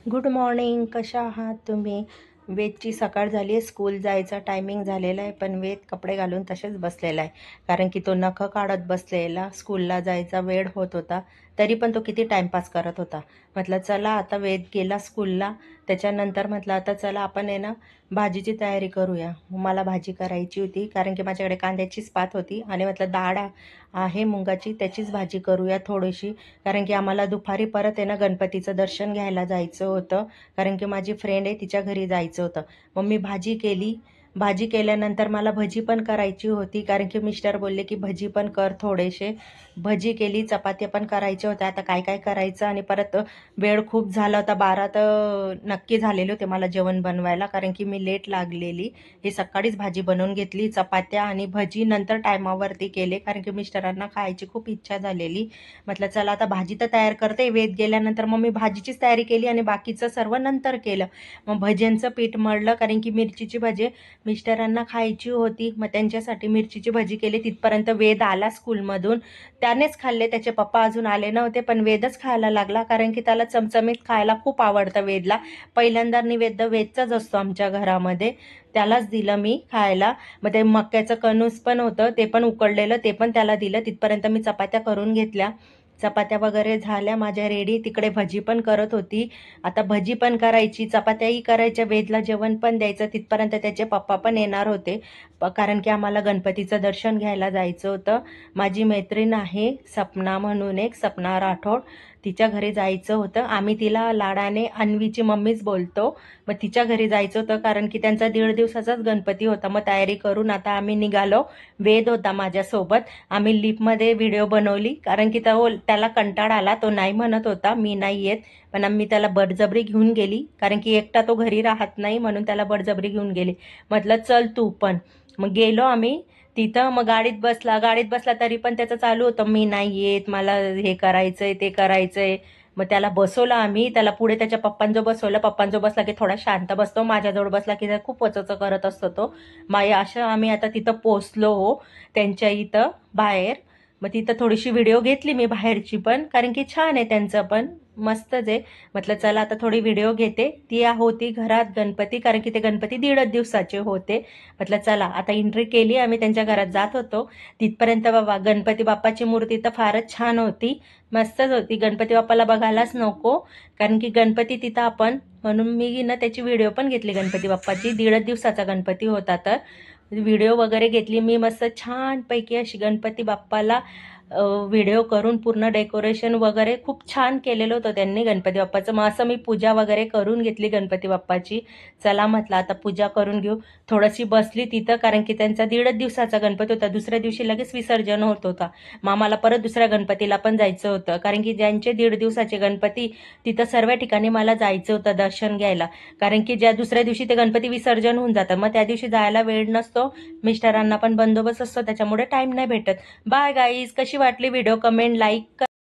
Good morning. कशा आहात तुम्ही? वेदची सकाळ झाली आहे, स्कूल जायचा टायमिंग झालेला आहे, पण वेद कपडे घालून तसेच बसलेला आहे. कारण की तो नखं काढत बसलेला, स्कूलला जायचा वेळ होत होता, तरी पण तो किती टाईमपास करत होता. म्हटलं चला आता वेद गेला स्कूलला, त्याच्यानंतर म्हटलं आता चला आपण आहे ना भाजीची तयारी करूया. मला भाजी करायची होती कारण की माझ्याकडे कांद्याचीच पात होती आणि म्हटलं डाळ आहे मुंगाची, त्याचीच भाजी करूया थोडीशी. कारण की आम्हाला दुपारी परत आहे ना गणपतीचं दर्शन घ्यायला जायचं होतं. कारण की माझी फ्रेंड आहे तिच्या घरी जायचं होतं. मग मी भाजी केली. भाजी केल्यानंतर मला भजी पण करायची होती कारण की मिस्टर बोलले की भजी पण कर थोडेसे. भजी केली, चपात्या पण करायच्या होत्या. आता काय काय करायचं आणि परत वेळ खूप झाला होता. 12 तर नक्की झालेले होते मला जेवण बनवायला कारण की मी लेट लागलेली. हे सकाळीच भाजी बनवून घेतली, चपात्या आणि भजी नंतर टायमावरती केले कारण की मिस्टरांना खायची खूप इच्छा झालेली. म्हटलं चला आता भाजी तर तयार करते, वेद गेल्यानंतर मग मी भाजीचीच तयारी केली आणि बाकीचं सर्व नंतर केलं. मग भज्यांचं पीठ मळलं कारण की मिरचीची भजी मिस्टरांना खायची होती. मग त्यांच्यासाठी मिरचीची भजी केली. तिथपर्यंत वेद आला स्कूलमधून, त्यानेच खाल्ले. त्याचे पप्पा अजून आले नव्हते, पण वेदच खायला लागला कारण की त्याला चमचमीत खायला खूप आवडतं वेदला. पहिल्यांदा नैवेद्य वेदचाच असतो आमच्या घरामध्ये, त्यालाच दिलं मी खायला. मग ते मक्याचं कणूस पण होतं, ते पण उकडलेलं, ते पण त्याला दिलं. तिथपर्यंत मी चपात्या करून घेतल्या. चपात्या वगैरे झाल्या माझ्या रेडी. तिकडे भजी पण करत होती. आता भजी पण करायची, चपात्याही करायच्या, वेदला जेवण पण द्यायचं. तिथपर्यंत त्याचे पप्पा पण येणार होते कारण की आम्हाला गणपतीचं दर्शन घ्यायला जायचं होतं. माझी मैत्रीण आहे सपना म्हणून, एक सपना राठोड, तिच्या घरी जायचं होतं. आम्ही तिला लाडाने अन्वीची मम्मीच बोलतो. मग तिच्या घरी जायचं होतं कारण की त्यांचा 1.5 दिवसाचाच गणपती होता. मग तयारी करून आता आम्ही निघालो. वेद होता माझ्यासोबत. आम्ही लिफ्टमध्ये व्हिडिओ बनवली कारण की त्याला कंटाळा आला. तो नाही म्हणत होता मी नाही येत, पण आम्ही त्याला बळजबरी घेऊन गेली कारण की एकटा तो घरी राहत नाही, म्हणून त्याला बळजबरी घेऊन गेली. म्हटलं चल तू पण. मग गेलो आम्ही तिथं. मग गाडीत बसला तरी पण त्याचं चालू होतं मी नाही येत, मला हे करायचंय ते करायचंय. मग त्याला बसवलं आम्ही, त्याला पुढे त्याच्या पप्पांजवळ बसवलं. पप्पांजवळ बसला की थोडा शांत बसतो, माझ्याजवळ बसला की खूप वचवच करत असतो तो. अशा आम्ही आता तिथं पोचलो हो त्यांच्या इथं बाहेर. मग तिथं थोडीशी व्हिडिओ घेतली मी बाहेरची पण, कारण की छान आहे त्यांचं पण, मस्तच आहे. म्हटलं चला आता थोडी व्हिडिओ घेते. ती होती घरात गणपती, कारण की ते गणपती 1.5 दिवसाचे होते. म्हटलं चला आता एंट्री केली, आम्ही त्यांच्या घरात जात होतो. तिथपर्यंत बाबा गणपती बाप्पाची मूर्ती तर फारच छान होती, मस्तच होती. गणपती बाप्पाला बघायलाच नको, कारण की गणपती तिथं आपण, म्हणून मी ना त्याची व्हिडिओ पण घेतली गणपती बाप्पाची. 1.5 दिवसाचा गणपती होता तर व्हिडिओ वगैरे घेतली मी. मस्त छानपैकी अशी गणपती बाप्पाला व्हिडिओ करून पूर्ण डेकोरेशन वगैरे खूप छान केलेलं होतं त्यांनी गणपती बाप्पाचं. मग असं मी पूजा वगैरे करून घेतली गणपती बाप्पाची. चला म्हटलं आता पूजा करून घेऊ. थोडीशी बसली तिथं कारण की त्यांचा 1.5 दिवसाचा गणपती होता. दुसऱ्या दिवशी लगेच विसर्जन होत होता. मग आम्हाला परत दुसऱ्या गणपतीला पण जायचं होतं कारण की ज्यांचे 1.5 दिवसाचे गणपती, तिथं सर्व ठिकाणी मला जायचं होतं दर्शन घ्यायला. कारण की ज्या दुसऱ्या दिवशी ते गणपती विसर्जन होऊन जातं, मग त्या दिवशी जायला वेळ नसतो. मिस्टरांना पण बंदोबस्त असतो, त्याच्यामुळे टाईम नाही भेटत. Bye guys. कशी वाटली व्हिडिओ? Comment, like.